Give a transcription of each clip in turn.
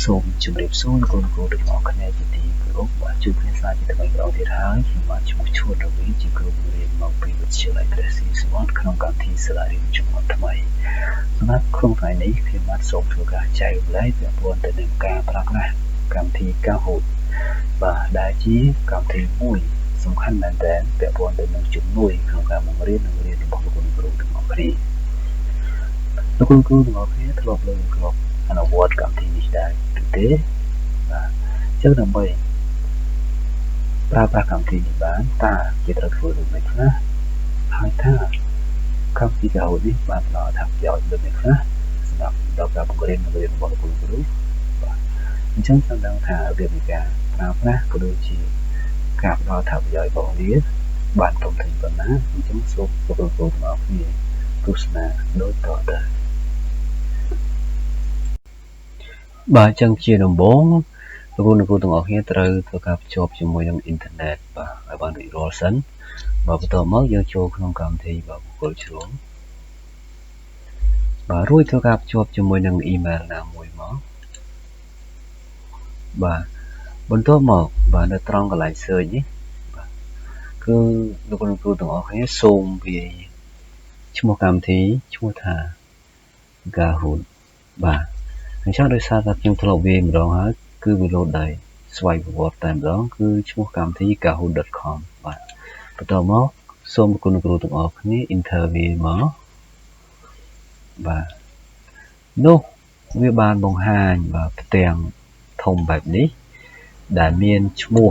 សូមជម្រាបសួរលោកគ្រូទាំងអស់គ្នាជាទីគោរពបាទជួបគ្នាសាជាថ្មីម្ដងទៀតហើយខ្ញុំបាទឈ្មោះឈួតរវីជាគ្រូបង្រៀនមកពីវិទ្យាល័យព្រះស៊ីសុវត្ថិក្នុងកម្មវិធីសាលារៀនជំនាន់ថ្មីសម្រាប់ក្នុងថ្ងៃនេះខ្ញុំបាទសូមធ្វើការចែករំលែកពាក់ព័ន្ធទៅនឹងការប្រើប្រាស់កម្មវិធី Kahoot បាទដែលជាកម្មវិធីមួយសំខាន់មែនទែនពាក់ព័ន្ធទៅនឹងជំនួយក្នុងការបង្រៀននិងរៀនរបស់លោកគ្រូទាំងអស់គ្នាលោកគ្រូទាំងអស់គ្នាធ្លាប់លើធ្លាប់អនុវត្តកម្មវិធីនេះដែរទេបាទចឹងដើម្បីប្រើប្រាស់កម្មវិធីនេះបានតើជាត្រូវធ្វើដូចម៉េចខ្លះហើយថាកម្មវិធី Kahoot នេះបានផ្ដល់អត្ថប្រយោជន៍ដូចម៉េចខ្លះសម្រាប់ដល់ការបង្រៀននិងរៀនរបស់លោកគ្រូបាទអញ្ចឹងសំដៅថារបៀបនៃការប្រើប្រាស់ក៏ដូចជាការផ្ដល់អត្ថប្រយោជន៍របស់វាបានធំធេងប៉ុណ្ណាអញ្ចឹងសូមលោកគ្រូទាំងអស់គ្នាទស្សនាដូចតទៅបាទអញ្ចឹងជាដំបូងលោកគ្រូទាំងអស់គ្នាត្រូវធ្វើការភ្ជាប់ជាមួយនឹងអ៊ីនធឺណិតបាទឲ្យបានរួចរាល់សិនបាទបន្ទាប់មកយើងចូលក្នុងកម្មវិធីបាទ Google Chrome បាទរួចធ្វើការភ្ជាប់ជាមួយនឹងអ៊ីមែលណាមួយមកបាទបន្ទាប់មកបាទនៅត្រង់កន្លែង search នេះបាទគឺលោកគ្រូទាំងអស់គ្នាសូមវាយឈ្មោះកម្មវិធីឈ្មោះថា Kahoot បាទអញ្ចឹងដោយសារតែខ្ញុំធ្លាប់វាយម្ដងហើយគឺវាលោតដោយស្វ័យប្រវត្តិតែម្ដងគឺឈ្មោះកម្មវិធី kahoot.com បាទបន្ទាប់មកសូមលោកគ្រូទាំងអស់គ្នា enter វាមកបាទនោះវាបានបង្ហាញបាទផ្ទាំងធំបែបនេះដែលមានឈ្មោះ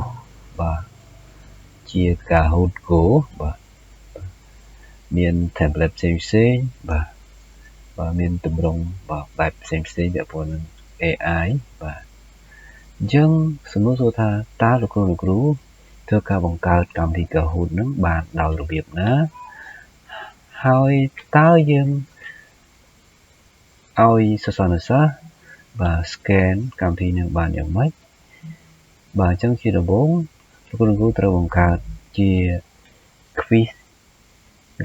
បាទជា Kahoot Go បាទមាន template ផ្សេងៗបាទមានទម្រង់បែបផ្សេងៗពាក់ព័ន្ធនឹង AI បាទអញ្ចឹងសំណួរសួរថាតើលោកគ្រូធ្វើការបង្កើតកម្មវិធី Kahoot នឹងបានដោយរបៀបណាហើយតើយើងឲ្យសិស្សានុសិស្សបាទ scan កម្មវិធីនឹងបានយ៉ាងម៉េចបាទអញ្ចឹងជាដំបូងលោកគ្រូត្រូវបង្កើតជា quiz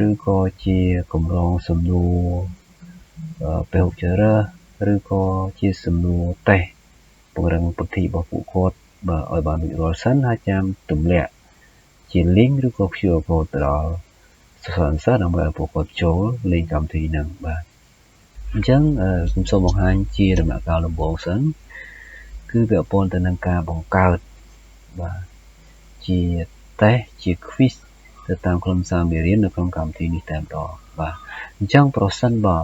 ឬក៏ជាកម្រងសំណួរពហុចារឹសឬក៏ជាសំណួរតេស្តពង្រឹងពុទ្ធិរបស់ពួកគាត់បាទឲ្យបានរួចរាល់សិនហើយចាំទម្លាក់ជា link ឬក៏ QR code ទៅដល់សិស្សានុសិស្សដើម្បីឲ្យពួកគាត់ចូលលេងកម្មវិធីហ្នឹងបាទអញ្ចឹងខ្ញុំសូមបង្ហាញជាដំណាក់កាលដំបូងសិនគឺពាក់ព័ន្ធទៅនឹងការបង្កើតបាទជាតេស្តជា quiz ទៅតាមខ្លឹមសារមេរៀននៅក្នុងកម្មវិធីនេះតែម្ដងបាទអញ្ចឹងប្រសិនបើ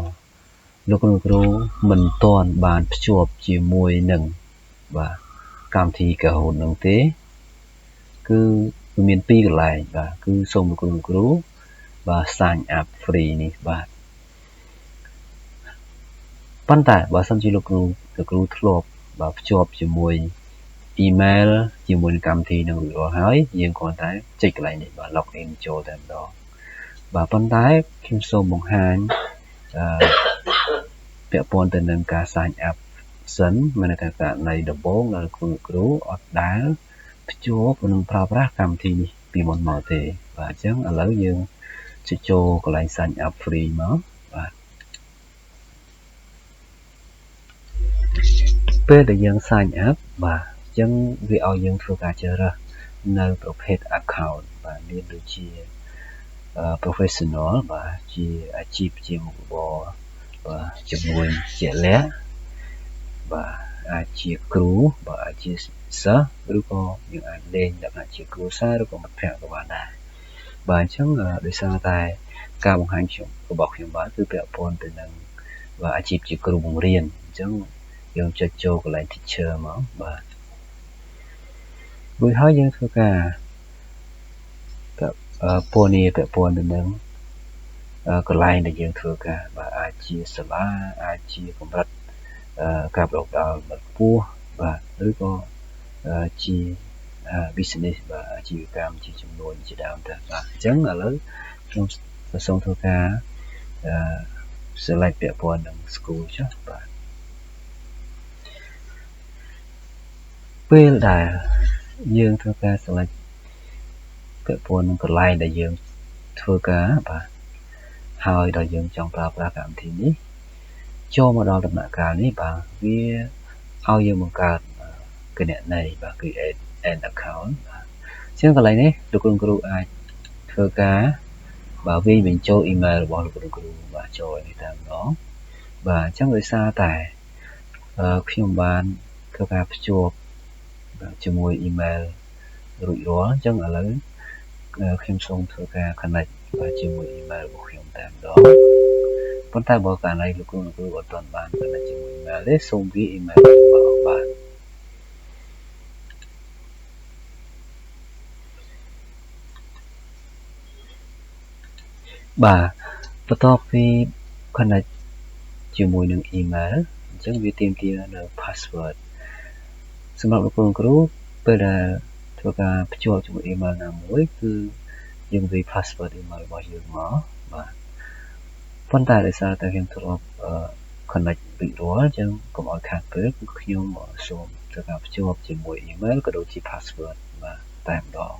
លោកគ្រូមិនទាន់បានភ្ជាប់ជាមួយនឹងបាទកម្មវិធី Kahoot នឹងទេគឺមានពីរកន្លែងបាទគឺសូមលោកគ្រូបាទ sign up free នេះបាទប៉ុន្តែបើសិនជាលោកគ្រូធ្លាប់បាទភ្ជាប់ជាមួយ email ជាមួយនឹងកម្មវិធីនឹងរួចរាល់ហើយយើងគ្រាន់តែចុចកន្លែងនេះបាទ login ចូលតែម្ដងបាទប៉ុន្តែខ្ញុំសូមបង្ហាញពាក់ព័ន្ធទៅនឹងការ sign up សិនមានន័យថាករណីដំបូងដែលគ្រូអត់ដែលភ្ជាប់និងប្រើប្រាស់កម្មវិធីនេះពីមុនមកទេបាទអញ្ចឹងឥឡូវយើងចូលកន្លែង sign up free មកបាទពេលដែលយើង sign up បាទអញ្ចឹងវាឲ្យយើងធ្វើការជ្រើសរើសនៅប្រភេទ account បាទមានដូចជាprofessional បាទជាអាជីពជាមុខរបរបាទជំនួយជាក់លាក់បាទអាចជាគ្រូបាទអាចជាសិស្សឬក៏យើងអាចលេងលក្ខណៈជាគ្រួសារឬក៏មិត្តភក្តិក៏បានដែរបាទអញ្ចឹងដោយសារតែការបង្ហាញរបស់ខ្ញុំបាទគឺពាក់ព័ន្ធទៅនឹងបាទអាជីពជាគ្រូបង្រៀនអញ្ចឹងយើងចុចចូលកន្លែង teacher មកបាទរួចហើយយើងធ្វើការពណ៌នាពាក់ព័ន្ធទៅនឹងកន្លែងដែលយើងធ្វើការបាទអាចជាសាលាអាចជាកម្រិតការប្រកបដោយខ្ពស់បាទឬក៏ជា business បាទអាជីវកម្មជាចំនួនជាដើមទៅបាទអញ្ចឹងឥឡូវខ្ញុំសូមធ្វើការselect ពាក់ព័ន្ធនឹង school ចុះបាទពេលដែលយើងធ្វើការ select ពាក់ព័ន្ធនឹងកន្លែងដែលយើងធ្វើការបាទហើយដល់យើងចង់ប្រើប្រាស់កម្មវិធីនេះចូលមកដល់ដំណាក់កាលនេះបាទវា ឲ្យយើងបង្កើតគណនីបាទ create an account ចឹងកន្លែងនេះលោកគ្រូអាចធ្វើការបាទវាយបញ្ចូល email របស់លោកគ្រូបាទចូលនេះតែម្ដងបាទអញ្ចឹងដោយសារតែខ្ញុំបានធ្វើការភ្ជាប់ជាមួយ email រួចរាល់អញ្ចឹងឥឡូវខ្ញុំសូមធ្វើការ connect បាទជាមួយ email របស់ខ្ញុំតែម្ដងប៉ុន្តែបើកាលណាលោកគ្រូអត់ទាន់បាន connect ជាមួយ email ទេសូមវា email របស់បាទបន្ទាប់ពី connect ជាមួយនឹង email អញ្ចឹងវាទាមទារនៅ password សម្រាប់លោកគ្រូពេលដែលធ្វើការភ្ជាប់ជាមួយ email ណាមួយគឺយើងវាយ password email របស់យើងមកបាទប៉ុន្តែដោយសារតែខ្ញុំធ្លាប់ connect រួចរាល់អញ្ចឹងកុំឲ្យខាតពេលគឺខ្ញុំសូមធ្វើការភ្ជាប់ជាមួយ email ក៏ដូចជា password បាទតែម្ដង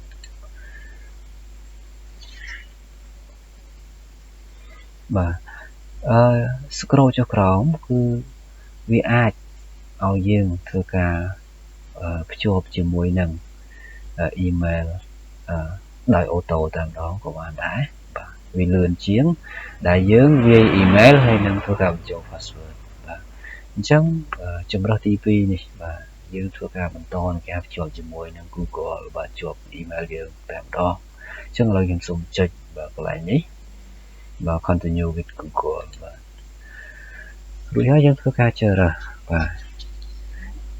បាទscroll ចុះក្រោមគឺវាអាចឲ្យយើងធ្វើការភ្ជាប់ជាមួយនឹង email ដោយអូតូតែម្ដងក៏បានដែរបាទវាលឿនជាងដែលយើងវាយ email ហើយនឹងធ្វើការបញ្ចូល password បាទអញ្ចឹងជំរើសទី2នេះបាទយើងធ្វើការបន្តនៃការភ្ជាប់ជាមួយនឹង Google បាទជាប់ email យើងតែម្ដងអញ្ចឹងឥឡូវខ្ញុំសូមចុចបាទកន្លែងនេះបាទ continue with Google បាទរួចហើយយើងធ្វើការជ្រើសរើសបាទ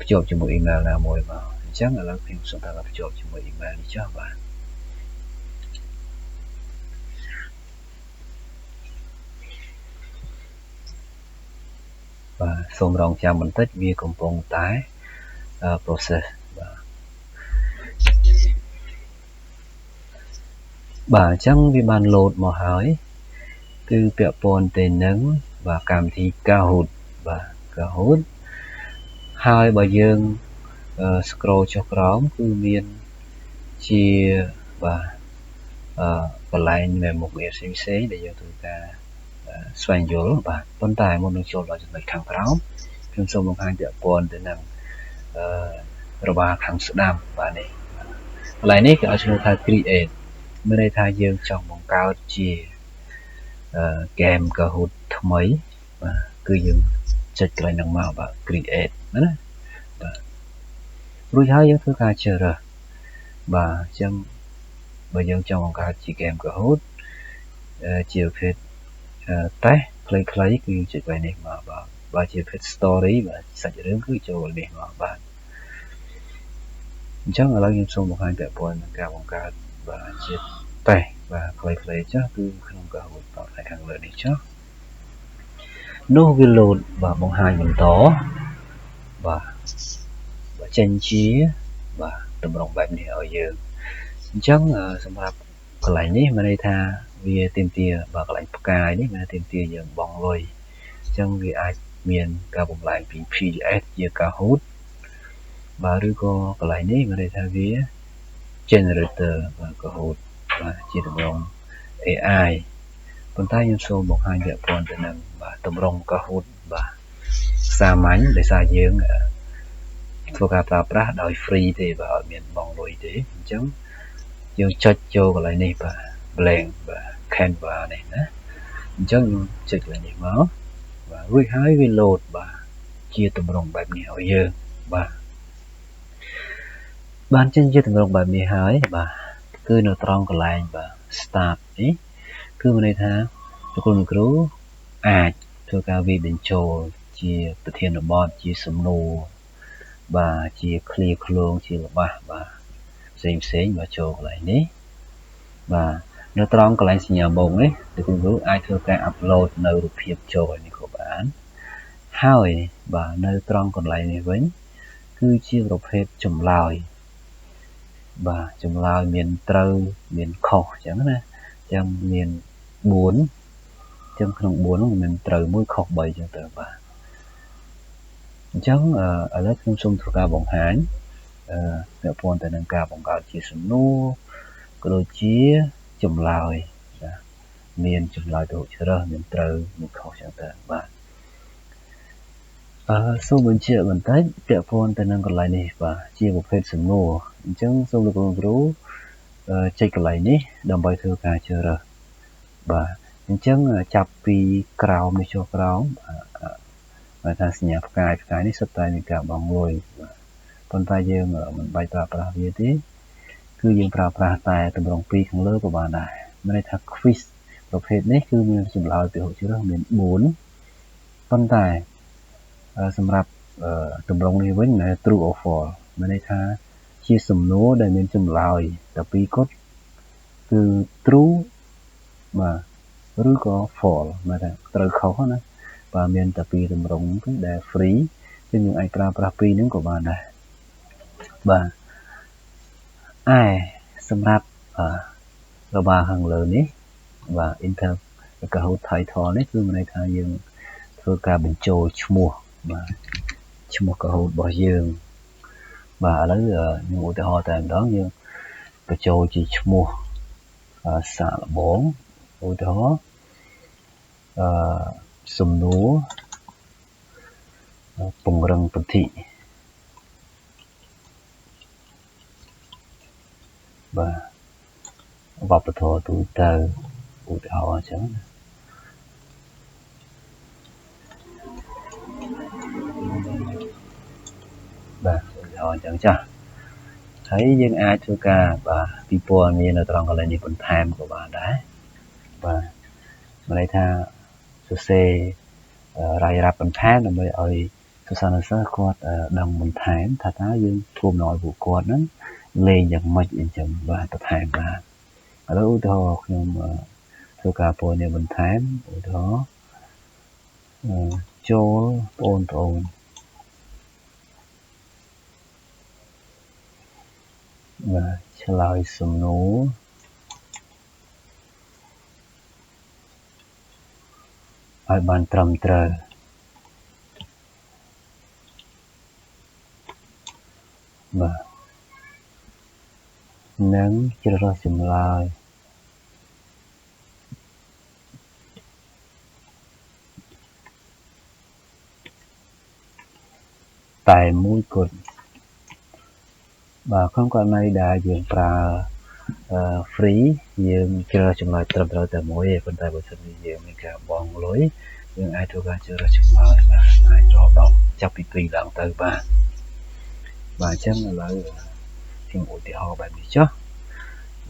ភ្ជាប់ជាមួយ email ណាមួយមកអញ្ចឹងឥឡូវខ្ញុំសូមតាមភ្ជាប់ជាមួយ email នេះចុះបាទសូមរងចាំបន្តិចវាកំពុងតែ process បាទអញ្ចឹងវាបាន load មកហើយគឺពាក់ព័ន្ធទៅនឹងបាទកម្មវិធី Kahoot បាទ Kahoot ហើយបើយើង scroll ចុះក្រោមគឺមានជាបាទកន្លែងមេមុខងារផ្សេងៗដែលយើងត្រូវការស្វែងយល់បាទប៉ុន្តែមុននឹងចូលដល់ចំណុចខាងក្រោមខ្ញុំសូមបង្ហាញពាក់ព័ន្ធទៅនឹងរបាលខាងស្ដាំបាទនេះកន្លែងនេះគេឲ្យឈ្មោះថា create មានន័យថាយើងចង់បង្កើតជាgame Kahoot ថ្មីបាទគឺយើងចុចកន្លែងហ្នឹងមកបាទ create ណាបាទរួចហើយយើងធ្វើការជ្រើសរើសបាទអញ្ចឹងបើយើងចង់បង្កើតជា game Kahoot ជាប្រភេទតេស្តខ្លីៗគឺចុចកន្លែងនេះមកបាទបើជាប្រភេទ story បាទសាច់រឿងគឺចូលនេះមកបាទអញ្ចឹងឥឡូវខ្ញុំសូមបង្ហាញពាក់ព័ន្ធនឹងការបង្កើតបាទជាតេស្តបាទខ្លីៗចុះគឺក្នុង Kahoot បាទផ្នែកខាងលើនេះចុះនោះវា load បាទបង្ហាញបន្តបាទចេញជាបាទតម្រងបែបនេះឲ្យយើងអញ្ចឹងសម្រាប់កន្លែងនេះមានន័យថាវាទាមទារបាទកន្លែងផ្កាយនេះមានទាមទារយើងបង់លុយអញ្ចឹងវាអាចមានការបំលែងពី PGS ជា Kahoot បាទឬក៏កន្លែងនេះមានន័យថាវា generator បាទ Kahoot បាទជាតម្រង AI ប៉ុន្តែខ្ញុំសូមបង្ហាញពាក់ព័ន្ធទៅនឹងបាទតម្រង Kahoot បាទសាមញ្ញដោយសារយើងធ្វើការប្រើប្រាស់ដោយ free ទេបាទអត់មានបង់លុយទេអញ្ចឹងយើងចុចចូលកន្លែងនេះបាទ blank បាទ canva នេះណាអញ្ចឹងខ្ញុំចុចកន្លែងនេះមកបាទរួចហើយវា load បាទជាតម្រងបែបនេះឲ្យយើងបាទបានចេញជាតម្រងបែបនេះហើយបាទគឺនៅត្រង់កន្លែងបាទ start នេះគឺមានន័យថាលោកគ្រូអាចធ្វើការវាយបញ្ចូលជាប្រធានបទជាសំណួរបាទជា clear ឃ្លោងជារបស់បាទផ្សេងបាទចូលកន្លែងនេះបាទនៅត្រង់កន្លែងសញ្ញាបូកនេះលោកគ្រូអាចធ្វើការ upload នៅរូបភាពចូលនេះក៏បានហើយបាទនៅត្រង់កន្លែងនេះវិញគឺជាប្រភេទចម្លើយបាទចម្លើយមានត្រូវមានខុសអញ្ចឹងណាអញ្ចឹងមាន4អញ្ចឹងក្នុង4នោះមានត្រូវ1ខុស3អញ្ចឹងទៅបាទអញ្ចឹងឥឡូវខ្ញុំសូមធ្វើការបង្ហាញពាក់ព័ន្ធទៅនឹងការបង្កើតជាសំណួរក៏ដូចជាចម្លើយបាទមានចម្លើយទៅជ្រើសមានត្រូវមានខុសអញ្ចឹងទៅបាទ សូមបញ្ជាក់បន្តិចពាក់ព័ន្ធទៅនឹងកន្លែងនេះបាទជាប្រភេទសំណួរអញ្ចឹងសូមលោកគ្រូចុចកន្លែងនេះដើម្បីធ្វើការជ្រើសរើសបាទអញ្ចឹងចាប់ពីក្រោមនេះចុះក្រោមបាទថាសញ្ញាផ្កាយនេះសុទ្ធតែមានការបង់លុយបាទប៉ុន្តែយើងមិនបាច់ប្រើប្រាស់វាទេគឺយើងប្រើប្រាស់តែទម្រង់2ខាងលើក៏បានដែរមានន័យថា quiz ប្រភេទនេះគឺមានចម្លើយពហុជ្រើសមាន4ប៉ុន្តែសម្រាប់ទម្រង់នេះវិញ true or false មានន័យថាជាសំណួរដែលមានចម្លើយតែ2គត់គឺ true បាទឬក៏ false មកថាត្រូវខុសណាបាទមានតែ2ទម្រង់ទេដែល free គឺយើងអាចប្រើប្រាស់2ហ្នឹងក៏បានដែរបាទសម្រាប់របាខាងលើនេះបាទ inter Kahoot title នេះគឺមានន័យថាយើងធ្វើការបញ្ចូលឈ្មោះបាទឈ្មោះ Kahoot របស់យើងបាទឥឡូវខ្ញុំឧទាហរណ៍តែម្ដងយើងបញ្ចូលជាឈ្មោះសាកល្បងឧទាហរណ៍សំណួរពង្រឹងពន្ធិបាទវប្បធម៌ទូទៅឧទាហរណ៍អញ្ចឹងបាទឧទាហរណ៍អញ្ចឹងចាស់ហើយយើងអាចធ្វើការបាទពិព័រណ៍មាននៅត្រង់កន្លែងនេះបន្ថែមក៏បានដែរបាទមានន័យថាសរសេររាយរាប់បន្ថែមដើម្បីឲ្យសិស្សានុសិស្សគាត់ដឹងបន្ថែមថាតើយើងធ្វើអំណោយពួកគាត់ហ្នឹងលេងយ៉ាងម៉េចអញ្ចឹងបាទបន្ថែមបាទឥឡូវឧទាហរណ៍ខ្ញុំធ្វើការពណ៌នាមបន្ថែមឧទាហរណ៍ចូលបងប្អូនបាទឆ្លើយសំណួរឲ្យបានត្រឹមត្រូវបាទនិងជ្រើសរើសចម្លើយតែមួយគត់បាទក្នុងករណីដែលយើងប្រើ free យើងជ្រើសចម្លើយត្រឹមត្រូវតែមួយទេប៉ុន្តែបើសិនជាយើងមានការបង់លុយយើងអាចធ្វើការជ្រើសរើសចម្លើយបាទអាចរកដល់ចាប់ពី2ឡើងទៅបាទអញ្ចឹងឥឡូវខ្ញុំឧទាហរណ៍បែបនេះចុះ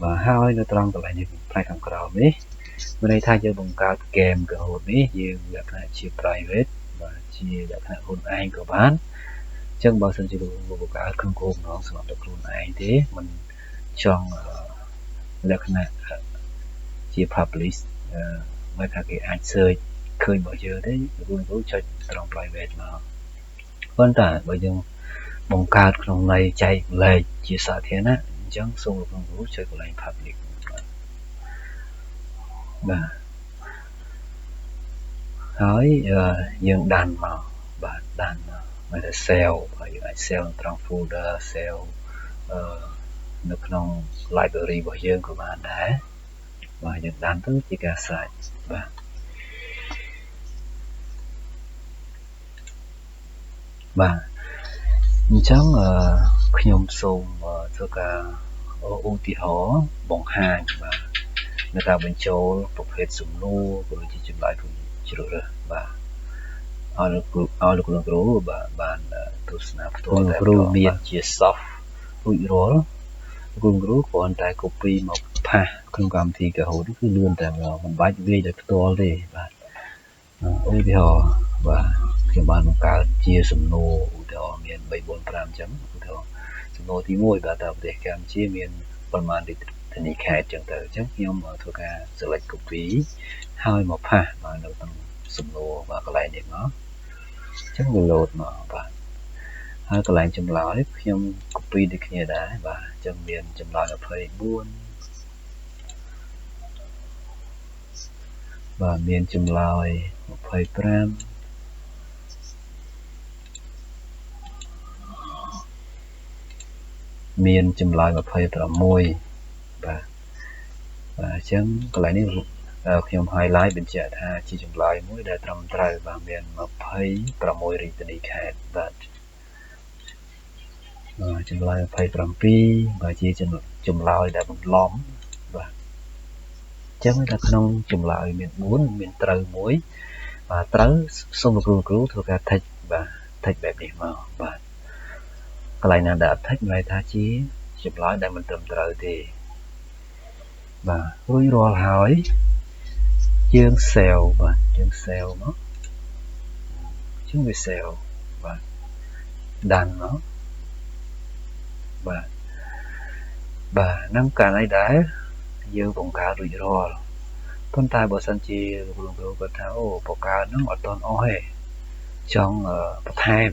បាទហើយនៅត្រង់កន្លែងនេះផ្នែកខាងក្រោមនេះមានន័យថាយើងបង្កើត game Kahoot នេះយើងលក្ខណៈជា private បាទជាលក្ខណៈខ្លួនឯងក៏បានអញ្ចឹងបើសិនជាលោកបង្កើតក្នុងគោលបំណងសម្រាប់តែខ្លួនឯងទេមិនចង់លក្ខណៈជា publish មកថាគេអាច search ឃើញរបស់យើងទេលោកចុចត្រង់ private មកប៉ុន្តែបើយើងបង្កើតក្នុងន័យចែកលេខជាសាធារណៈអញ្ចឹងសូមលោកគ្រូចុចកន្លែង public បាទហើយយើងដានមកបាទដានមកមកតែ save ហើយយើងអាច save ត្រង់ folder save នៅក្នុង library របស់យើងក៏បានដែរបាទយើងដានទៅជាការស្រេចបាទបាទអញ្ចឹងខ្ញុំសូមធ្វើការឧទាហរណ៍បង្ហាញបាទនៅការបញ្ចូលប្រភេទសំណួរក៏ដូចជាចម្លើយជ្រើសរើសបាទឲ្យលោកគ្រូបាទបានទស្សនាផ្ទាល់តែគ្រូមានជា soft រួចរាល់គ្រូគ្រាន់តែ copy មកផាសក្នុងកម្មវិធី Kahoot គឺលឿនតែម្ដងមិនបាច់វាយដោយផ្ទាល់ទេបាទឧទាហរណ៍បាទខ្ញុំបានបង្កើតជាសំណួរឧទាហរណ៍មាន3 4 5អញ្ចឹងឧទាហរណ៍សំណួរទី1បាទតើប្រទេសកម្ពុជាមានប្រមាណរាជធានីខេត្តអញ្ចឹងទៅអញ្ចឹងខ្ញុំធ្វើការ select copy ហើយមកផាសបាទនៅក្នុងសំណួរបាទកន្លែងនេះមកអញ្ចឹងវា load មកបាទហើយកន្លែងចម្លើយខ្ញុំ copy ដូចគ្នាដែរបាទអញ្ចឹងមានចម្លើយ24បាទមានចម្លើយ25មានចម្លើយ26បាទអញ្ចឹងកន្លែងនេះ ខ្ញុំ highlight បញ្ជាក់ថាជាចម្លើយមួយដែលត្រឹមត្រូវបាទមាន26រាជធានីខេត្តបាទចម្លើយ27បាទជាចម្លើយដែលបន្លំបាទអញ្ចឹងថាក្នុងចម្លើយមាន4មានត្រូវមួយបាទត្រូវសូមលោកគ្រូធ្វើការ tick បាទ tick បែបនេះមកបាទកន្លែងណាដែលអត់ tick ន័យថាជាចម្លើយដែលមិនត្រឹមត្រូវទេបាទរួចរាល់ហើយយើង save បាទយើង save មកយើងវា save បាទដានមកបាទហ្នឹងកាលនេះដែរយើងបង្កើតរួចរាល់ប៉ុន្តែបើសិនជាលោកគ្រូគាត់ថាអូបង្កើតហ្នឹងអត់ទាន់អស់ទេចង់បន្ថែម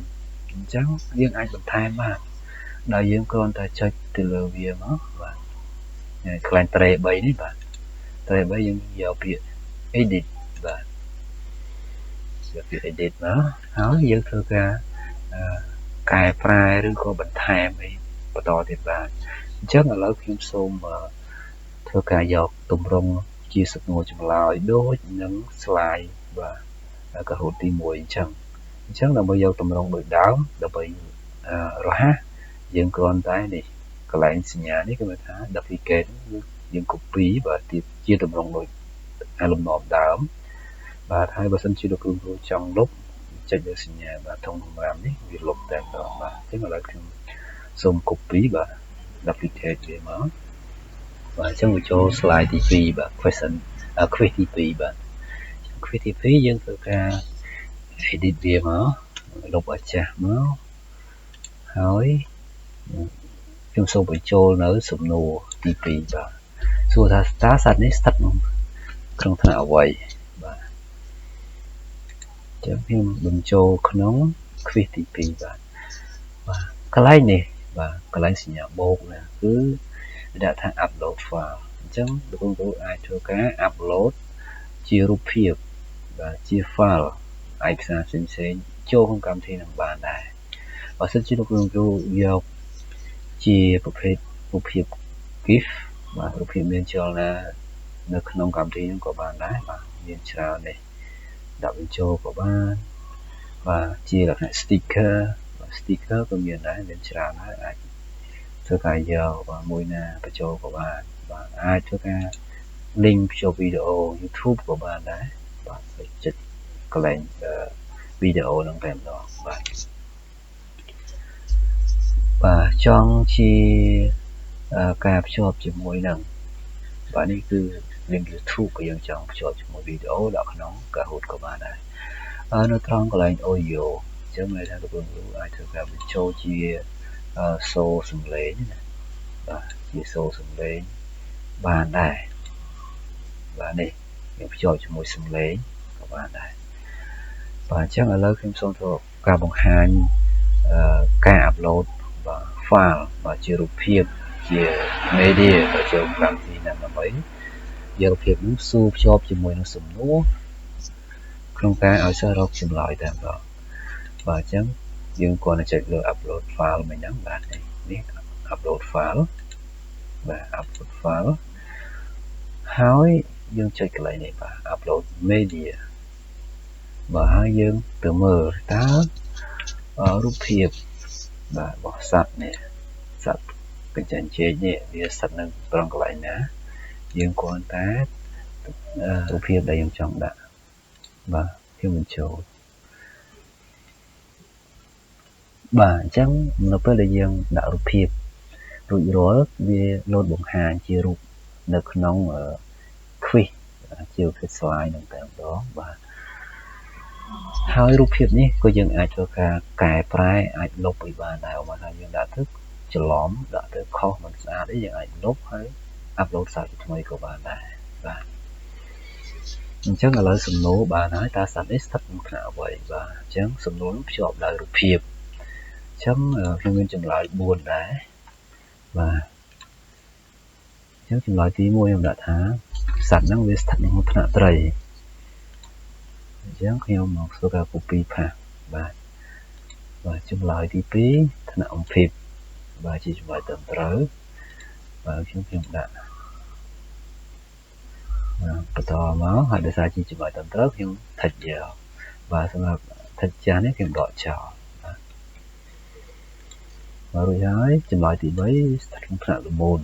អញ្ចឹងយើងអាចបន្ថែមបានដោយយើងគ្រាន់តែចុចទៅលើវាមកបាទខ្លាំងត្រេ3នេះបាទត្រេ3យើងយកពាក្យ edit បាទយកពាក្យ edit មកហើយយើងធ្វើការកែប្រែឬក៏បន្ថែមអីបន្តទៀតបានអញ្ចឹងឥឡូវខ្ញុំសូមធ្វើការយកទម្រង់ជាសំណួរចម្លើយដូចនឹង slide បាទកាហូតទី1អញ្ចឹងដើម្បីយកទម្រង់ដូចដើមដើម្បីរហ័សយើងគ្រាន់តែនេះកន្លែងសញ្ញានេះគេហៅថា duplicate យើង copy បាទជាទម្រង់ដូចលំនាំដើមបាទហើយបើសិនជាលោកគ្រូចង់លុបចុចលើសញ្ញាបាទធំសម្រាប់នេះវាលុបតែម្ដងបាទអញ្ចឹងឥឡូវខ្ញុំសូម copy បាទ duplicate វាមកបាទអញ្ចឹងវាចូល slide ទី2បាទ quiz ទី2បាទ quiz ទី2យើងធ្វើការ edit វាមកលុបឲ្យចាស់មកហើយខ្ញុំសូមបញ្ចូលនៅសំណួរទី2បាទសួរថាតើសត្វនេះស្ថិតក្នុងថ្នាក់អ្វីបាទចឹងខ្ញុំបញ្ចូលក្នុង quiz ទី2បាទកន្លែងនេះបាទកន្លែងសញ្ញាបូកនេះគឺដាក់ថា upload file អញ្ចឹងលោកគ្រូអាចធ្វើការ upload ជារូបភាពបាទជា file ឯកសារផ្សេងៗចូលក្នុងកម្មវិធីនឹងបានដែរបើសិនជាលោកគ្រូយកជាប្រភេទរូបភាព GIF បាទរូបភាពមានចលនានៅក្នុងកម្មវិធីនឹងក៏បានដែរបាទមានច្រើននេះដាក់បញ្ចូលក៏បានបាទជាលក្ខណៈ sticker បាទ sticker ក៏មានដែរមានច្រើនហើយអាចធ្វើការយកបាទមួយណាបញ្ចូលក៏បានបាទអាចធ្វើការ link ភ្ជាប់វីដេអូ YouTube ក៏បានដែរបាទចុចកន្លែងវីដេអូនឹងតែម្ដងបាទចង់ជាការភ្ជាប់ជាមួយនឹងបាទនេះគឺ link YouTube ក៏យើងចង់ភ្ជាប់ជាមួយវីដេអូដាក់ក្នុង Kahoot ក៏បានដែរនៅត្រង់កន្លែង audio អញ្ចឹងន័យថាលោកគ្រូអាចធ្វើការបញ្ចូលជាសូរសំឡេងណាបាទជាសូរសំឡេងបានដែរបាទនេះយើងភ្ជាប់ជាមួយសំឡេងក៏បានដែរបាទអញ្ចឹងឥឡូវខ្ញុំសូមធ្វើការបង្ហាញការ upload បាទ file បាទជារូបភាពជា media ទៅចូលកម្មវិធីណាដើម្បីយករូបភាពនោះស៊ូភ្ជាប់ជាមួយនឹងសំណួរក្នុងការឲ្យសិស្សរកចម្លើយតែម្ដងបាទអញ្ចឹងយើងគ្រាន់តែចុចលើ upload file មួយហ្នឹងបាទនេះ upload file បាទ upload file ហើយយើងចុចកន្លែងនេះបាទ upload media បាទហើយយើងទៅមើលតើរូបភាពបាទរបស់សត្វនេះសត្វកញ្ចឹងជែកនេះវាស្ថិតនៅត្រង់កន្លែងណាយើងគ្រាន់តែរូបភាពដែលយើងចង់ដាក់បាទខ្ញុំបញ្ចូលបាទអញ្ចឹងនៅពេលដែលយើងដាក់រូបភាពរួចរាល់វាលោតបង្ហាញជារូបនៅក្នុង quiz ជារូបភាព slide នឹងតែម្ដងបាទហើយរូបភាពនេះក៏យើងអាចធ្វើការកែប្រែអាចលុបឲ្យបានដែរបើថាយើងដាក់ទៅច្រឡំដាក់ទៅខុសមិនស្អាតទេយើងអាចលុបហើយ upload សារថ្មីក៏បានដែរបាទអញ្ចឹងឥឡូវសំណួរបានហើយតើសត្វនេះស្ថិតក្នុងថ្នាក់អ្វីបាទអញ្ចឹងសំណួរភ្ជាប់ដោយរូបភាពអញ្ចឹងខ្ញុំមានចម្លើយ4ដែរបាទអញ្ចឹងចម្លើយទី1ខ្ញុំដាក់ថាសត្វហ្នឹងវាស្ថិតក្នុងថ្នាក់ត្រីអញ្ចឹងខ្ញុំមកធ្វើការ copy paste បាទចម្លើយទី2ថ្នាក់អំភិបបាទជាចម្លើយត្រឹមត្រូវបាទខ្ញុំដាក់ បន្តមកហើយដោយសារជាចម្លើយត្រឹមត្រូវខ្ញុំថិចយកបាទសម្រាប់ថិចចាស់នេះខ្ញុំដកចោលបាទរួចហើយចម្លើយទី3ស្ថិតក្នុងថ្នាក់ល្មូន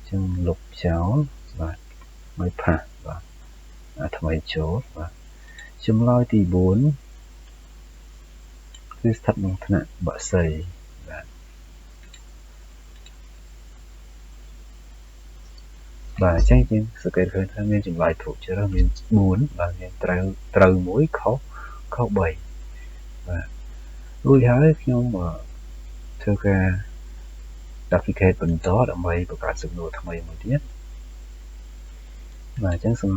ចឹងលុបចោលបាទមិនផាសបាទថ្មីចូលបាទចម្លើយទី4គឺស្ថិតក្នុងថ្នាក់បក្សីបាទអញ្ចឹងយើងសង្កេតឃើញថាមានចម្លើយถูกជ្រើសមាន4បាទមានត្រូវ1ខុស3បាទរួចហើយខ្ញុំធ្វើការ duplicate បន្តដើម្បីបង្កើតសំណួរថ្មីមួយទៀតបាទអញ្ចឹងសំ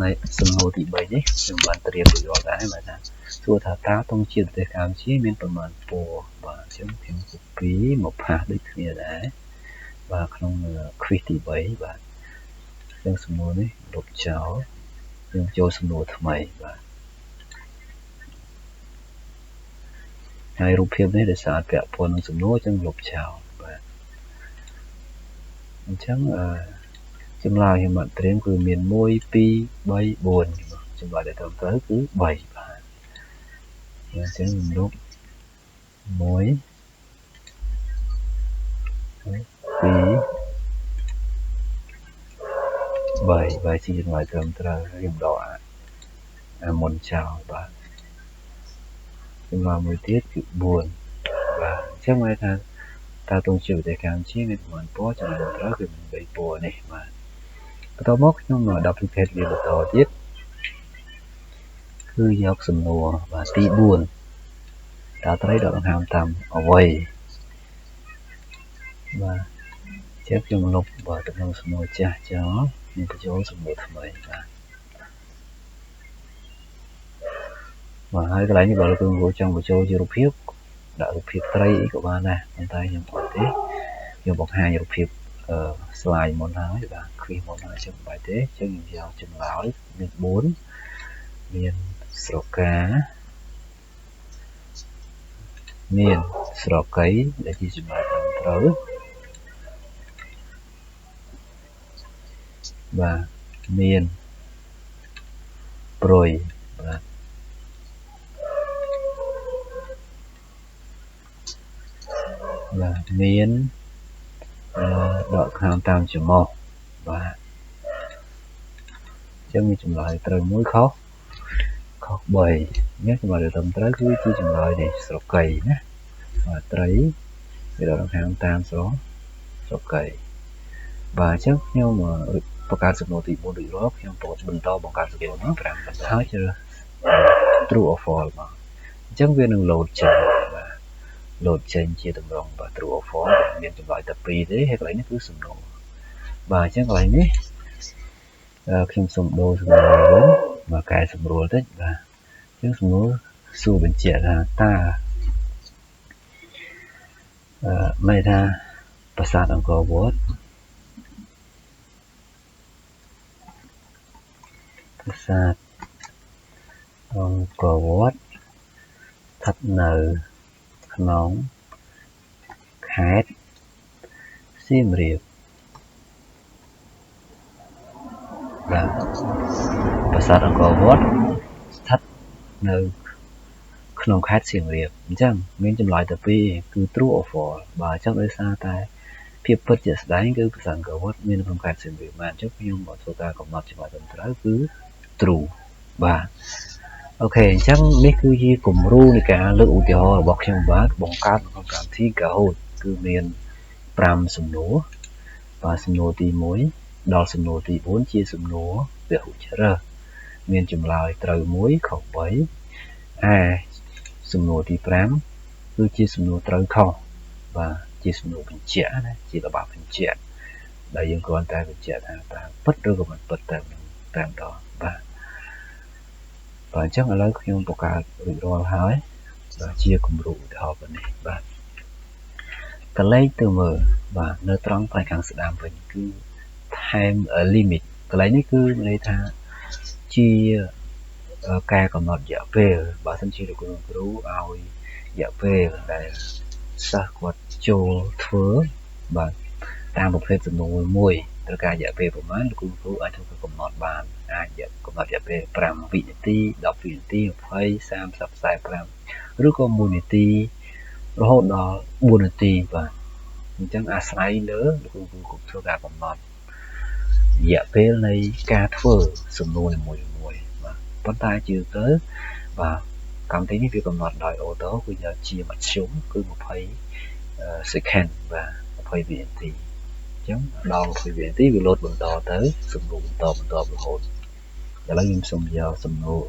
ណួរទី3នេះខ្ញុំបានត្រៀមរួចរាល់ដែរបាទថាសួរថាតើទង់ជាតិប្រទេសកម្ពុជាមានប្រមាណពណ៌បាទអញ្ចឹងខ្ញុំ copy មកផាសដូចគ្នាដែរបាទក្នុង quiz ទី3បាទអញ្ចឹងសំណួរនេះលុបចោលខ្ញុំចូលសំណួរថ្មីបាទហើយរូបភាពនេះដោយសារពាក់ព័ន្ធនឹងសំណួរអញ្ចឹងលុបចោលបាទអញ្ចឹងចម្លើយខ្ញុំបានត្រៀមគឺមាន1 2 3 4ចម្លើយដែលត្រឹមត្រូវគឺ3បាទអញ្ចឹងខ្ញុំលុប1 2 3ជាចម្លើយត្រឹមត្រូវខ្ញុំដកអាមុនចោលបាទចម្លើយមួយទៀតគឺ4បាទអញ្ចឹងមកថាតើទង់ជាតិប្រទេសកម្ពុជាមានប្រមាណពណ៌ចម្លើយត្រូវគឺមាន3ពណ៌នេះបាទបន្តមកខ្ញុំ duplicate វាបន្តទៀតគឺយកសំណួរបាទទី4តើត្រីដកដង្ហើមតាមអ្វីបាទជាខ្ញុំលុបបាទទៅក្នុងសំណួរចាស់ចោលខ្ញុំបញ្ចូលសំណួរថ្មីបាទហើយកន្លែងនេះបើលោកគ្រូចង់បញ្ចូលជារូបភាពដាក់រូបភាពត្រីអីក៏បានដែរប៉ុន្តែខ្ញុំអត់ទេខ្ញុំបង្ហាញរូបភាពslide មុនហើយបាទ quiz មុនហើយខ្ញុំមិនបាច់ទេអញ្ចឹងខ្ញុំយកចម្លើយមាន4មានស្រកាមានស្រកីដែលជាចម្លើយត្រឹមត្រូវបាទមានព្រុយបាទមានដកខាងតាមច្រមុះបាទអញ្ចឹងមានចម្លើយត្រូវ1ខុស3នេះចម្លើយដែលត្រឹមត្រូវគឺជាចម្លើយនេះស្រកីណាបាទត្រីវាដកខាងតាមស្រកីបាទអញ្ចឹងខ្ញុំបង្កើតសំណួរទី4រួចរាល់ខ្ញុំបន្តបង្កើតសំណួរនេះ5ហើយជ្រើស true or false មកអញ្ចឹងវានឹង load ចេញបាទ load ចេញជាតម្រងបាទ true or false មានចម្លើយតែ2ទេហើយកន្លែងនេះគឺសំណួរបាទអញ្ចឹងកន្លែងនេះខ្ញុំសូមដូរសំណួរវិញមកកែសម្រួលតិចបាទអញ្ចឹងសំណួរសួរបញ្ជាក់ថាតើន័យថាប្រាសាទអង្គរវត្តប្រាសាទអង្គរវត្តស្ថិតនៅក្នុងខេត្តសៀមរាបបាទប្រាសាទអង្គរវត្តស្ថិតនៅក្នុងខេត្តសៀមរាបអញ្ចឹងមានចម្លើយតែ2គឺ true or false បាទអញ្ចឹងដោយសារតែភាពពិតជាក់ស្ដែងគឺប្រាសាទអង្គរវត្តមាននៅក្នុងខេត្តសៀមរាបបាទអញ្ចឹងខ្ញុំមកធ្វើការកំណត់ចម្លើយត្រឹមត្រូវគឺ true បាទអូខេអញ្ចឹងនេះគឺជាគំរូនៃការលើកឧទាហរណ៍របស់ខ្ញុំបាទបង្កើតក្នុងកម្មវិធី Kahoot គឺមាន5សំណួរបាទសំណួរទី1ដល់សំណួរទី4ជាសំណួរពហុជ្រើសមានចម្លើយត្រូវ1ខុស3សំណួរទី5គឺជាសំណួរត្រូវខុសបាទជាសំណួរបញ្ជាក់ណាជាល្បះបញ្ជាក់ដែលយើងគ្រាន់តែបញ្ជាក់ថាតើពិតឬក៏មិនពិតតាមដងបាទអញ្ចឹងឥឡូវខ្ញុំបង្កើតរួចរាល់ហើយជាគំរូឧទាហរណ៍ប៉ុណ្ណេះបាទកន្លែងទៅមើលបាទនៅត្រង់ផ្នែកខាងស្ដាំវិញគឺ time limit កន្លែងនេះគឺន័យថាជាការកំណត់រយៈពេលបើសិនជាលោកគ្រូឲ្យរយៈពេលដែលសិស្សគាត់ចូលធ្វើបាទតាមប្រភេទសំណួរមួយ ត្រូវការរយៈពេលប្រហែលលោកគ្រូអាចធ្វើកំណត់បានអាចកំណត់រយៈពេល5វិនាទី10វិនាទី20 30 45ឬក៏1នាទីរហូតដល់4នាទីបាទអញ្ចឹងអាស្រ័យលើលោកគ្រូធ្វើការកំណត់រយៈពេលនៃការធ្វើសំណួរនីមួយៗបាទប៉ុន្តែជាទៅបាទកម្មវិធីនេះវាកំណត់ដោយអូតូគឺយកជាមធ្យមគឺ20 second បាទ20វិនាទីអញ្ចឹងដល់20វិនាទីវាលោតបន្តទៅសំណួរបន្តរហូតឥឡូវខ្ញុំសូមយកសំណួរ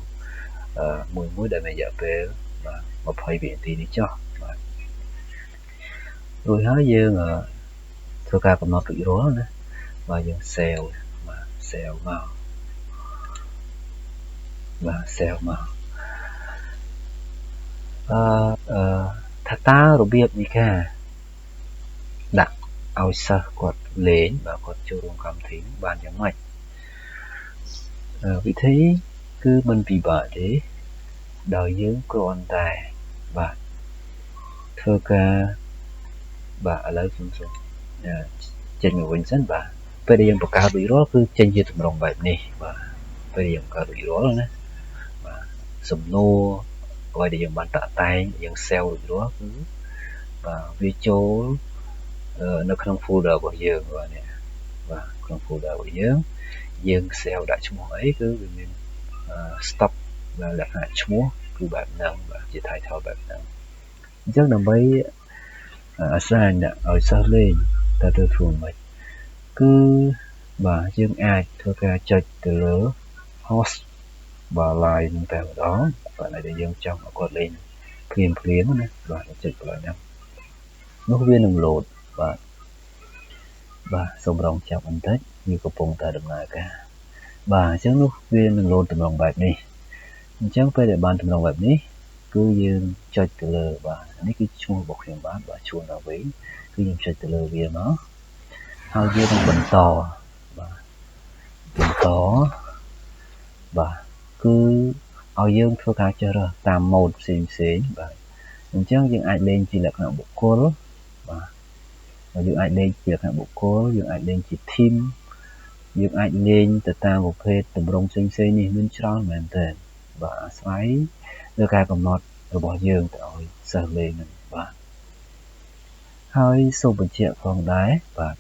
មួយដែលមានរយៈពេលបាទ20វិនាទីនេះចុះបាទរួចហើយយើងធ្វើការកំណត់រួចរាល់ណាបាទយើង save បាទ save មកបាទ save មកថាតើរបៀបនៃការដាក់ឲ្យសិស្សគាត់លេងបាទគាត់ចូលរួមកម្មវិធីនេះបានយ៉ាងម៉េចវិធីគឺមិនពិបាកទេដោយយើងគ្រាន់តែបាទធ្វើការបាទឥឡូវខ្ញុំសូមចេញមកវិញសិនបាទពេលដែលយើងបង្កើតរួចរាល់គឺចេញជាទម្រង់បែបនេះបាទពេលយើងបង្កើតរួចរាល់ណាបាទសំណួរអ្វីដែលយើងបានតាក់តែងយើង save រួចរាល់គឺបាទវាចូលនៅក្នុង folder របស់យើងបាទនេះបាទក្នុង folder របស់យើង save ដាក់ឈ្មោះអីគឺវាមានstock លក្ខណៈឈ្មោះគឺបែបហ្នឹងបាទជា title បែបហ្នឹងអញ្ចឹងដើម្បីassign ដាក់ឲ្យសិស្សលេងតើធ្វើម៉េចគឺបាទយើងអាចធ្វើការចុចទៅលើ host បាទ live នឹងតែម្ដងបាទដែលយើងចង់ឲ្យគាត់លេងភ្លាមណាបាទចុចកន្លែងហ្នឹងនោះវានឹង load បាទសូមរងចាំបន្តិចវាកំពុងតែដំណើរការបាទអញ្ចឹងនោះវានឹង load តម្រងបែបនេះអញ្ចឹងពេលដែលបានតម្រងបែបនេះគឺយើងចុចទៅលើបាទនេះគឺឈ្មោះរបស់ខ្ញុំបាទជួនដល់វិញគឺខ្ញុំចុចទៅលើវាមកហើយយើងនឹងបន្តបាទគឺឲ្យយើងធ្វើការជ្រើសរើសតាម mode ផ្សេងបាទអញ្ចឹងយើងអាចលេងជាលក្ខណៈបុគ្គលបាទយើងអាចលេងជាលក្ខណៈបុគ្គលយើងអាចលេងជា team យើងអាចលេងទៅតាមប្រភេទទម្រង់ផ្សេងនេះមានច្រើនមែនទែនបាទអាស្រ័យលើការកំណត់របស់យើងទៅឲ្យសិស្សលេងហ្នឹងបាទហើយសូមបញ្ជាក់ផងដែរបាទ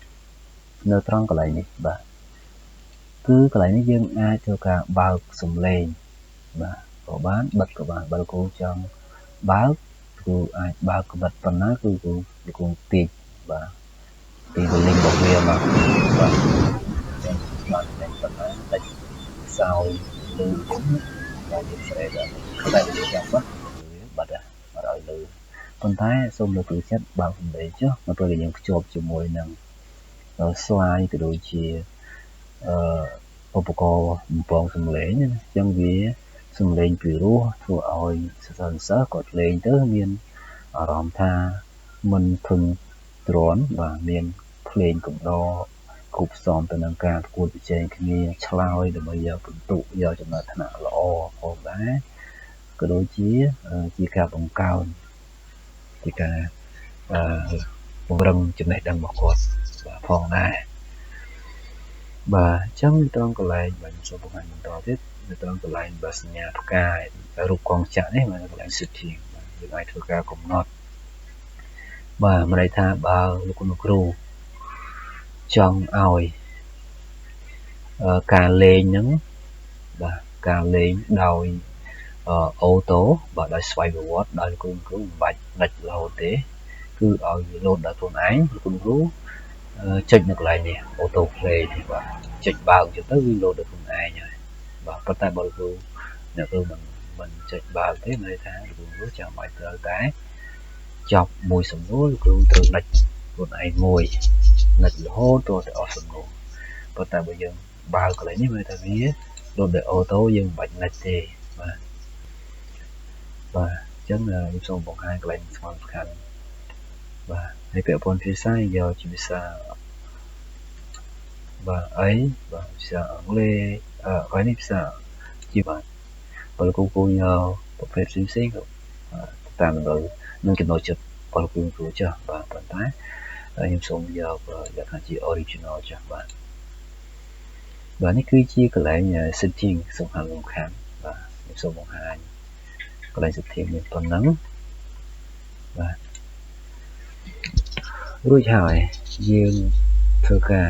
នៅត្រង់កន្លែងនេះបាទគឺកន្លែងនេះយើងអាចធ្វើការបើកសំឡេងបាទក៏បានបិទក៏បានបើគ្រូចង់បើកគ្រូអាចបើកកម្រិតប៉ុណ្ណាគឺគ្រូទាញបាទទី link របស់វាមកបាទបានតែប៉ុណ្ណាតែសោយលើយើងបាទយើងស្រែកដល់តែយើងចាំបាត់ឲ្យលើប៉ុន្តែសូមលើកទឹកចិត្តបើកសំឡេងចុះនៅពេលដែលយើងភ្ជាប់ជាមួយនឹង slide ក៏ដូចជាឧបករណ៍បំពងសំឡេងអញ្ចឹងវាសំឡេងពីរោះធ្វើឲ្យសិស្សគាត់លេងទៅមានអារម្មណ៍ថាមិនធុញទ្រាន់បាទមានភ្លេងកំដរគប់ផ្សំទៅនឹងការប្រកួតប្រជែងគ្នាឆ្លើយដើម្បីយកពិន្ទុយកចំណាត់ថ្នាក់ល្អផងដែរក៏ដូចជាការបង្កើនជាការពង្រឹងចំណេះដឹងរបស់គាត់បាទផងដែរបាទអញ្ចឹងត្រង់កន្លែងបាទខ្ញុំសូមបង្ហាញបន្តទៀតនៅត្រង់កន្លែងបសញ្ញាផ្កាយរូបកងចក្រនេះនៅកន្លែង setting បាទយើងអាចធ្វើការកំណត់បាទមានន័យថាបើលោកគ្រូចង់ឲ្យការលេងហ្នឹងបាទការលេងដោយអូតូបាទដោយស្វ័យប្រវត្តិដោយលោកគ្រូមិនបាច់និចរហូតទេគឺឲ្យវាលោតដល់ខ្លួនឯងលោកគ្រូចុចនៅកន្លែងនេះ auto play នេះបាទចុចបើកទៅវាលោតដល់ខ្លួនឯងហើយបាទប៉ុន្តែបើអ្នកគ្រូមិនចុចបើកទេមានន័យថាលោកគ្រូចាំបាច់ត្រូវតែចប់មួយសំណួរលោកគ្រូត្រូវនិចខ្លួនឯងមួយនិចរហូតទៅអស់សំណួរប៉ុន្តែបើយើងបើកកន្លែងនេះមានន័យថាវាលោតដោយអូតូយើងមិនបាច់និចទេបាទអញ្ចឹងខ្ញុំសូមបង្ហាញកន្លែងសំខាន់បាទហើយពាក្យពន្ធភាសាយកជាភាសាបាទអីបាទភាសាអង់គ្លេសហើយនេះភាសាជាបាទបើលោកគ្រូយកប្រភេទផ្សេងក៏តាមនឹងចំណុចចិត្តបើលោកគ្រូចាស់បាទប៉ុន្តែខ្ញុំសូមយកលក្ខណៈជា original ចាស់បាទ នេះគឺជាកន្លែង setting សំខាន់បាទខ្ញុំសូមបង្ហាញកន្លែង setting មានប៉ុណ្ណឹងបាទរួចហើយយើងធ្វើការ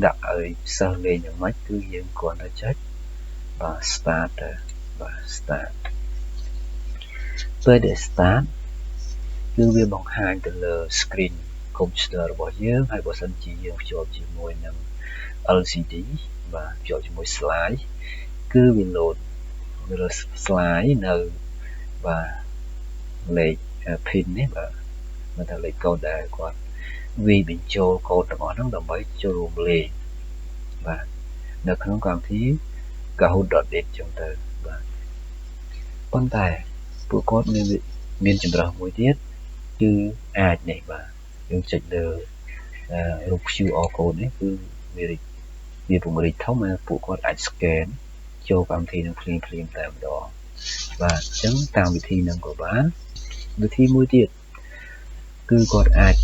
ដាក់ឲ្យសិស្សលេងយ៉ាងម៉េចគឺយើងគ្រាន់តែចុចបាទ start បាទ start ពេលដែល start គឺវាបង្ហាញទៅលើ screen computer របស់យើងហើយបើសិនជាយើងភ្ជាប់ជាមួយនឹង LCD បាទភ្ជាប់ជាមួយ slide គឺវា load នៅលើ slide នៅបាទលេខ pin នេះបាទមិនថាលេខកូដដែលគាត់វាយបញ្ចូលកូដទាំងអស់ហ្នឹងដើម្បីចូលរួមលេងបាទនៅក្នុងកម្មវិធី Kahoot.it ចឹងទៅបាទប៉ុន្តែពួកគាត់មានចម្រើសមួយទៀតគឺអាចនេះបាទយើងចុចលើរូប QR code នេះគឺវាពង្រីកធំហើយពួកគាត់អាច scan ចូលកម្មវិធីនឹងភ្លាមតែម្ដងបាទអញ្ចឹងតាមវិធីហ្នឹងក៏បានវិធីមួយទៀតគឺគាត់អាច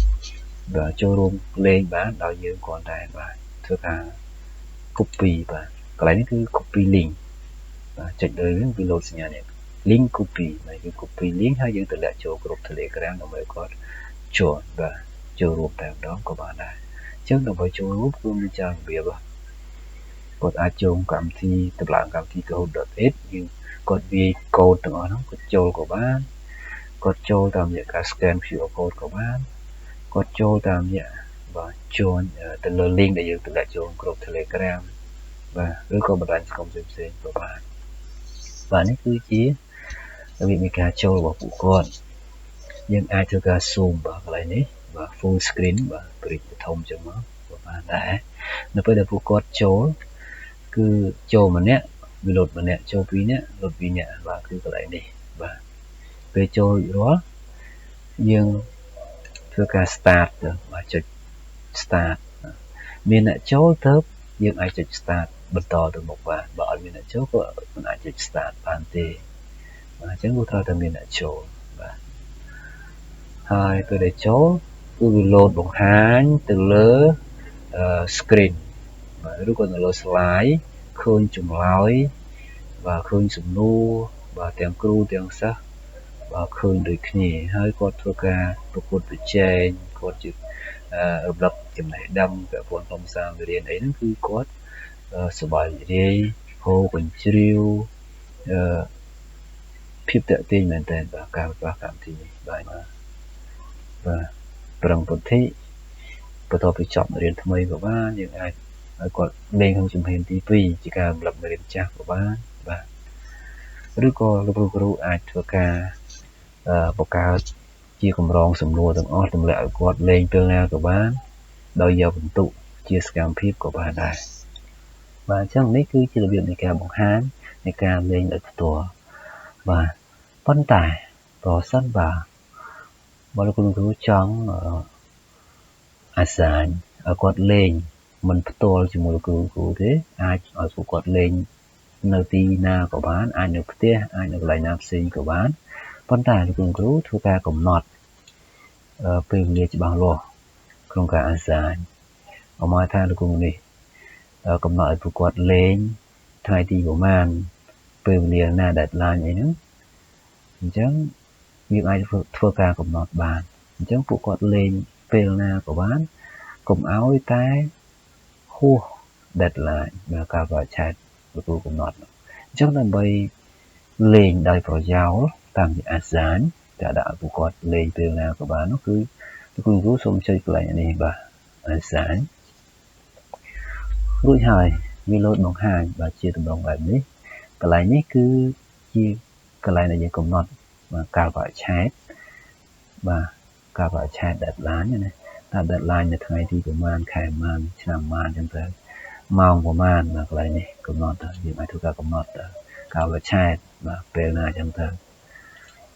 ចូលរួមលេងបានដោយយើងគ្រាន់តែបាទធ្វើការ copy បាទកន្លែងនេះគឺ copy link បាទចុចលើវា load សញ្ញានេះ link copy ហើយយើង copy link ហើយយើងតម្លាក់ចូលក្រុម Telegram ដើម្បីគាត់ចូលបាទចូលរួមតែម្ដងក៏បានដែរអញ្ចឹងដើម្បីចូលរួមគឺមានច្រើនរបៀបគាត់អាចចូលកម្មវិធីតម្លើងកម្មវិធី Kahoot.it យើងគាត់វាយកូដទាំងអស់ហ្នឹងគាត់ចូលក៏បានគាត់ចូលតាមរយៈការ scan QR code ក៏បានគាត់ចូលតាមរយៈបាទ join ទៅលើ link ដែលយើងតម្លាក់ចូលក្រុម Telegram បាទឬក៏បណ្ដាញសង្គមផ្សេងៗក៏បានបាទនេះគឺជារបៀបនៃការចូលរបស់ពួកគាត់យើងអាចធ្វើការ zoom បាទកន្លែងនេះបាទ full screen បាទព្រីធំចឹងមកក៏បានដែរនៅពេលដែលពួកគាត់ចូលគឺចូលម្នាក់វា load ម្នាក់ចូល2នាក់ load 2នាក់បាទគឺកន្លែងនេះបាទពេលចូលរួចរាល់យើងធ្វើការ start ទៅបាទចុច start មានអ្នកចូលទៅយើងអាចចុច start បន្តទៅមុខបាទបើអត់មានអ្នកចូលក៏មិនអាចចុច start បានទេបាទអញ្ចឹងវាត្រូវតែមានអ្នកចូលបាទហើយពេលដែលចូលគឺវា load បង្ហាញទៅលើ screen បាទឬក៏នៅលើ slide ឃើញចម្លើយបាទឃើញសំណួរបាទទាំងគ្រូទាំងសិស្សបាទឃើញដូចគ្នាហើយគាត់ធ្វើការប្រកួតប្រជែងគាត់ជារំលឹកចំណេះដឹងពាក់ព័ន្ធក្នុងសាលារៀនអីហ្នឹងគឺគាត់សប្បាយរីកហូកញ្ជ្រៀវភាពតាក់ទាញមែនតើបាទការប្រើកម្មវិធីនេះបាទប្រឹងពុទ្ធិបន្ទាប់ពីចប់រៀនថ្មីក៏បានយើងអាចឲ្យគាត់លេងក្នុងជំហានទី2ជាការរំលឹកមេរៀនចាស់ក៏បានបាទឬក៏លោកគ្រូអាចធ្វើការបង្កើតជាកម្រងសំណួរទាំងអស់ទម្លាក់ឲ្យគាត់លេងពេលណាក៏បានដោយយកបន្ទុកជាសកម្មភាពក៏បានដែរបាទអញ្ចឹងនេះគឺជារបៀបនៃការបង្ហាញនៃការលេងដោយផ្ទាល់បាទប៉ុន្តែប្រសិនបើលោកគ្រូចង់អាសាញឲ្យគាត់លេងមិនផ្ទាល់ជាមួយលោកគ្រូទេអាចឲ្យពួកគាត់លេងនៅទីណាក៏បានអាចនៅផ្ទះអាចនៅកន្លែងណាផ្សេងក៏បានប៉ុន្តែលោកគ្រូធ្វើការកំណត់ពេលវេលាច្បាស់លាស់ក្នុងការអាសាញអមថាលោកគ្រូនេះកំណត់ឲ្យពួកគាត់លេងថ្ងៃទីប្រហែលពេលវេលាណា deadline អីហ្នឹងអញ្ចឹងយើងអាចធ្វើការកំណត់បានអញ្ចឹងពួកគាត់លេងពេលណាក៏បានកុំឲ្យតែហួស deadline ដែលកាលបរិច្ឆេទលោកគ្រូកំណត់អញ្ចឹងដើម្បីលេងដោយប្រយោលតាមជាអាសាញតែដាក់ឲ្យពួកគាត់លេងពេលណាក៏បាននោះគឺលោកគ្រូសូមចុចកន្លែងនេះបាទអាសាញរួចហើយវាលោតបង្ហាញបាទជាទម្រង់បែបនេះកន្លែងនេះគឺជាកន្លែងដែលយើងកំណត់កាលបរិច្ឆេទបាទកាលបរិច្ឆេទ deadline ណាថា deadline នៅថ្ងៃទីប្រហែលខែប្រហែលឆ្នាំប្រហែលអញ្ចឹងទៅម៉ោងប្រហែលបាទកន្លែងនេះកំណត់ទៅយើងអាចធ្វើការកំណត់ទៅកាលបរិច្ឆេទបាទពេលណាអញ្ចឹងទៅ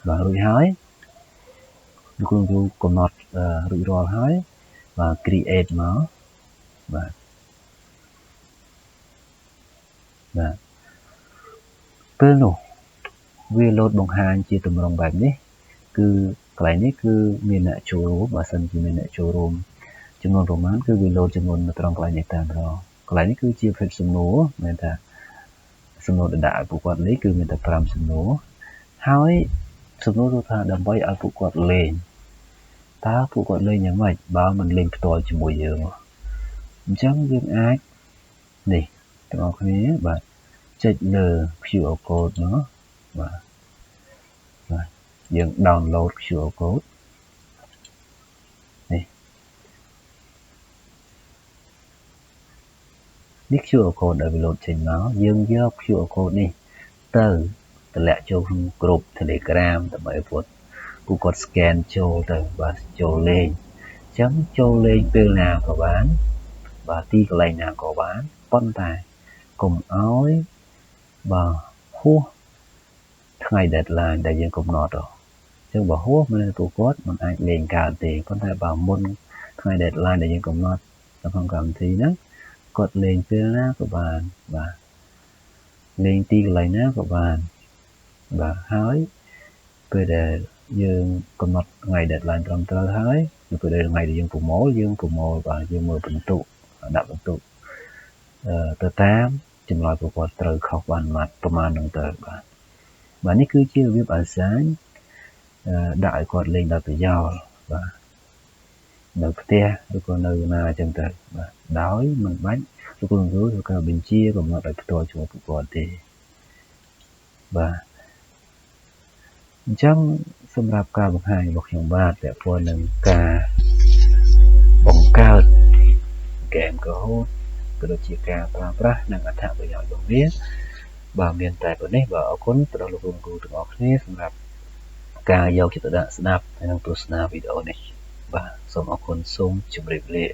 បាទរួចហើយលោកគ្រូកំណត់រួចរាល់ហើយបាទ create មកបាទពេលនោះវាលោតបង្ហាញជាទម្រង់បែបនេះគឺកន្លែងនេះគឺមានអ្នកចូលរួមបើសិនជាមានអ្នកចូលរួមចំនួនប្រមាណគឺវាលោតចំនួននៅត្រង់កន្លែងនេះតែម្ដង កន្លែងនេះគឺជាភាពសំណួរមានថាសំណួរដែលដាក់ឲ្យពួកគាត់លេងគឺមានតែ5សំណួរហើយសំណួរគឺថាដើម្បីឲ្យពួកគាត់លេងតើពួកគាត់លេងយ៉ាងម៉េចបើមិនលេងផ្ទាល់ជាមួយយើងអញ្ចឹងយើងអាចនេះទាំងអស់គ្នាបាទចុចលើ QR code នោះបាទយើង download QR code នេះ QR code ដែលវាលោតចេញមកយើងយក QR code នេះទៅតម្លាក់ចូលក្នុងក្រុម Telegram ដើម្បីឲ្យពួកគាត់ scan ចូលទៅបាទចូលលេងអញ្ចឹងចូលលេងពេលណាក៏បានបាទទីកន្លែងណាក៏បានប៉ុន្តែកុំឲ្យបាទហួសថ្ងៃ deadline ដែលយើងកំណត់អញ្ចឹងបើហួសមិនពួកគាត់មិនអាចលេងកើតទេប៉ុន្តែបើមុនថ្ងៃ deadline ដែលយើងកំណត់នៅក្នុងកម្មវិធីហ្នឹងគាត់លេងពេលណាក៏បានបាទលេងទីកន្លែងណាក៏បានបាទហើយពេលដែលយើងកំណត់ថ្ងៃ deadline ត្រឹមត្រូវហើយនៅពេលដែលថ្ងៃដែលយើងប្រមូលបាទយើងមើលបន្ទុកដាក់បន្ទុកទៅតាមចម្លើយពួកគាត់ត្រូវខុសបានប្រមាណហ្នឹងទៅបាទនេះគឺជារបៀបអាសាញដាក់ឲ្យគាត់លេងដោយប្រយោលបាទនៅផ្ទះឬក៏នៅណាអញ្ចឹងទៅបាទដោយមិនបាច់លោកគ្រូធ្វើការបញ្ជាកំណត់ឲ្យផ្ទាល់ជាមួយពួកគាត់ទេបាទអញ្ចឹងសម្រាប់ការបង្ហាញរបស់ខ្ញុំបាទពាក់ព័ន្ធនឹងការបង្កើតហ្គេម Kahoot ក៏ដូចជាការប្រើប្រាស់និងអត្ថប្រយោជន៍របស់វាបាទមានតែប៉ុណ្ណេះបាទអរគុណទៅដល់លោកគ្រូទាំងអស់គ្នាសម្រាប់ការយកចិត្តទុកដាក់ស្ដាប់និងទស្សនាវីដេអូនេះបាទសូមអរគុណសូមជម្រាបលា